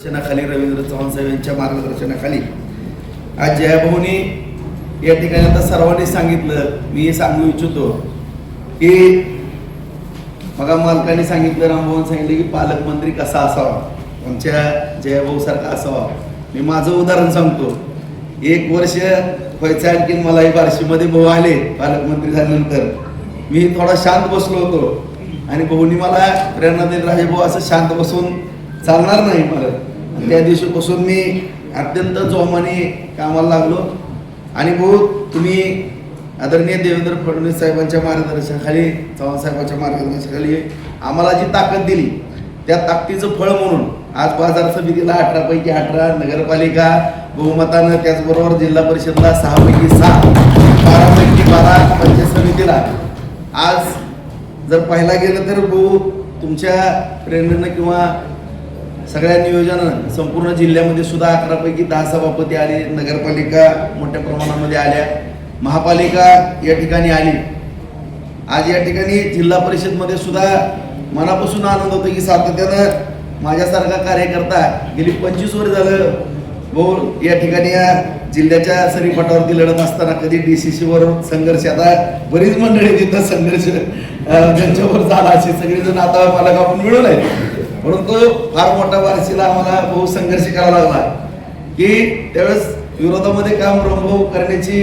मार्गदर्शनाखाली रवींद्र चव्हाण साहेब यांच्या मार्गदर्शनाखाली आज जयाभाऊनी या ठिकाणी आता सर्वांनी सांगितलं, मी सांगू इच्छितो की मग मालकाने सांगितलं, रामभाऊन सांगितलं की पालकमंत्री कसा असावा, आमच्या जयाभाऊ सारखा असावा. मी माझं उदाहरण सांगतो. 1 वर्ष व्हायचं आणखी मलाही बार्शीमध्ये भाऊ आले पालकमंत्री झाल्यानंतर. मी थोडा शांत बसलो होतो आणि भाऊनी मला प्रेरणा दिली, राजे भाऊ असं शांत बसून चालणार नाही मला. त्या दिवशीपासून मी अत्यंत जोमाने कामाला लागलो. आणि भाऊ तुम्ही आदरणीय देवेंद्र फडणवीस साहेबांच्या मार्गदर्शनाखाली, चव्हाण साहेबांच्या मार्गदर्शनाखाली आम्हाला जी ताकद दिली त्या ताकदीचं फळ म्हणून आज बाजार समितीला 18 पैकी 18, नगरपालिका बहुमतानं, त्याचबरोबर जिल्हा परिषदला 6 पैकी 6, 12 पैकी 12 पंचायत समितीला. आज जर पाहायला गेलं तर भाऊ तुमच्या प्रेरणेनं किंवा सगळ्या नियोजनानं संपूर्ण जिल्ह्यामध्ये सुद्धा 11 पैकी 10 सभापती आले, नगरपालिका मोठ्या प्रमाणामध्ये आल्या, महापालिका या ठिकाणी आली. आज या ठिकाणी जिल्हा परिषदमध्ये सुद्धा मनापासून आनंद होतो की सातत्यानं माझ्यासारखा कार्यकर्ता गेली 25 वर्ष झालं भाऊ या ठिकाणी या जिल्ह्याच्या सरीपटावरती लढत असताना कधी DCC वर संघर्ष, आता बरीच मंडळी तिथं संघर्ष त्यांच्यावर झाला, असे सगळेजण आता मला आपण मिळून आहे. परंतु फार मोठा बार्शीला आम्हाला भाऊ संघर्ष करावा लागला की त्यावेळेस विरोधामध्ये काम रंभाऊ करण्याची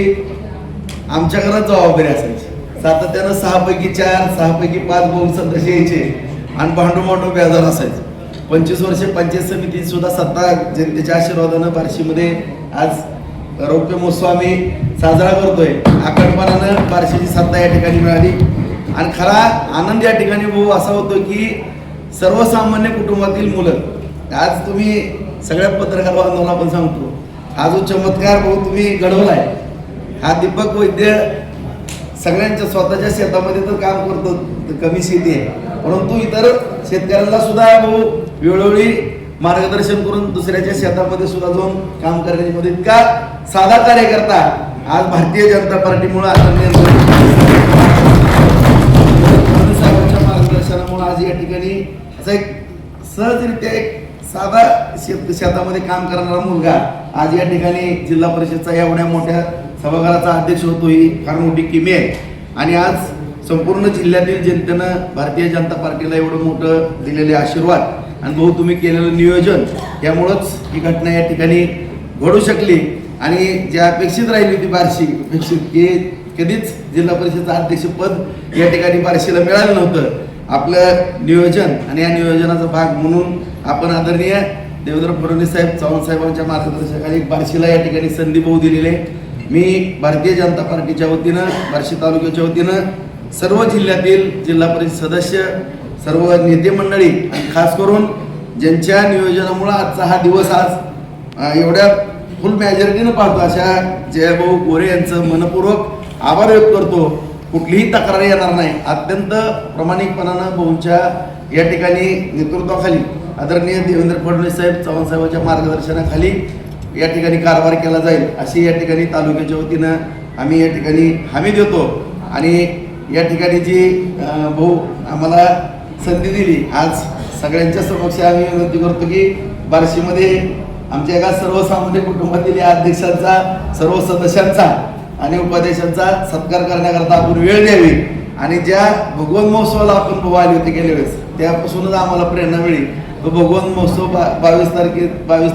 आमच्या घरात जबाबदारी असायची. सातत्यानं 6 पैकी 4, 6 पैकी 5 भाऊ सदस्य यायचे आणि भांडू बेजार असायचं. 25 वर्ष पंचायत समिती सुद्धा सत्ता जनतेच्या आशीर्वादानं बार्शीमध्ये आज रौप्य महोत्सव आम्ही साजरा करतोय. अखंडपणानं बार्शीची सत्ता या ठिकाणी मिळाली. आणि खरा आनंद या ठिकाणी भाऊ असा होतो की सर्वसामान्य कुटुंबातील मुलं, आज तुम्ही सगळ्या पत्रकार बांधवांना आपण सांगतो, हा जो चमत्कार भाऊ तुम्ही घडवलाय, हा दीपक वैद्य सगळ्यांच्या स्वतःच्या शेतामध्ये तर काम करतो, कमी शेती आहे, परंतु इतर शेतकऱ्यांना सुद्धा भाऊ वेळोवेळी मार्गदर्शन करून दुसऱ्याच्या शेतामध्ये सुद्धा जाऊन काम करण्याची मदत. इतका साधा कार्यकर्ता आज भारतीय जनता पार्टीमुळे साहेबांच्या मार्गदर्शनामुळे आज या ठिकाणी असा एक सहजरित्या एक साधा शेतामध्ये काम करणारा मुलगा आज या ठिकाणी जिल्हा परिषदचा एवढ्या मोठ्या सभागृहाचा अध्यक्ष होतो, ही फार मोठी किमी आहे. आणि आज संपूर्ण जिल्ह्यातील जनतेनं भारतीय जनता पार्टीला एवढं मोठं दिलेले आशीर्वाद आणि भाऊ तुम्ही केलेलं नियोजन यामुळंच ही घटना या ठिकाणी घडू शकली. आणि जे अपेक्षित राहिली होती बार्शी अपेक्षित की कधीच जिल्हा परिषदचं अध्यक्षपद या ठिकाणी बार्शीला मिळालं नव्हतं. आपलं नियोजन आणि या नियोजनाचा भाग म्हणून आपण आदरणीय देवेंद्र फडणवीस साहेब, चव्हाण साहेबांच्या मार्गदर्शनाखाली बार्शीला या ठिकाणी संधी भाऊ दिलेली आहे. मी भारतीय जनता पार्टीच्या वतीनं, बार्शी तालुक्याच्या वतीनं सर्व जिल्ह्यातील जिल्हा परिषद सदस्य, सर्व नेते मंडळी आणि खास करून ज्यांच्या नियोजनामुळं आजचा हा दिवस आज एवढ्या फुल मेजॉरिटीनं पाहतो अशा जयभाऊ गोरे यांचं मनपूर्वक आभार व्यक्त करतो. कुठलीही तक्रार येणार नाही. अत्यंत प्रामाणिकपणानं भाऊंच्या या ठिकाणी नेतृत्वाखाली आदरणीय देवेंद्र फडणवीस साहेब, चव्हाण साहेबांच्या मार्गदर्शनाखाली या ठिकाणी कारभार केला जाईल अशी या ठिकाणी तालुक्याच्या वतीनं आम्ही या ठिकाणी हमी देतो. आणि या ठिकाणी जी भाऊ आम्हाला संधी दिली, आज सगळ्यांच्या समक्ष आम्ही विनंती करतो की बार्शीमध्ये आमच्या एका सर्वसामान्य कुटुंबातील या अध्यक्षांचा, सर्व सदस्यांचा आणि उपाध्यक्षांचा सत्कार करण्याकरता आपण वेळ द्यावी. आणि ज्या भगवंत महोत्सवाला आपण भाऊ आले होते गेल्या वेळेस, त्यापासूनच आम्हाला प्रेरणा मिळली. तो भगवंत महोत्सव 22 ते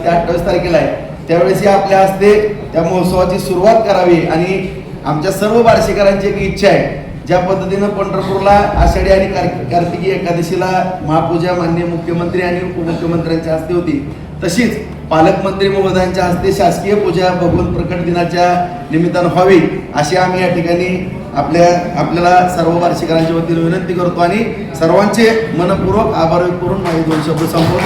28 तारखेला आहे. त्यावेळेस आपल्या हस्ते त्या महोत्सवाची सुरुवात करावी. आणि आमच्या सर्व बार्शीकरांची एक इच्छा आहे, ज्या पद्धतीनं पंढरपूरला आषाढी आणि कार्तिकी एकादशीला महापूजा माननीय मुख्यमंत्री आणि उपमुख्यमंत्र्यांच्या हस्ते होती, तशीच पालकमंत्री महोदयांच्या हस्ते शासकीय पूजा भगवंत प्रकट दिनाच्या निमित्तानं व्हावी अशी आम्ही या ठिकाणी आपल्याला सर्व बार्शीकरांच्या वतीने विनंती करतो. आणि सर्वांचे मनपूर्वक आभार व्यक्त करून माझे 2 शब्द संपवतो.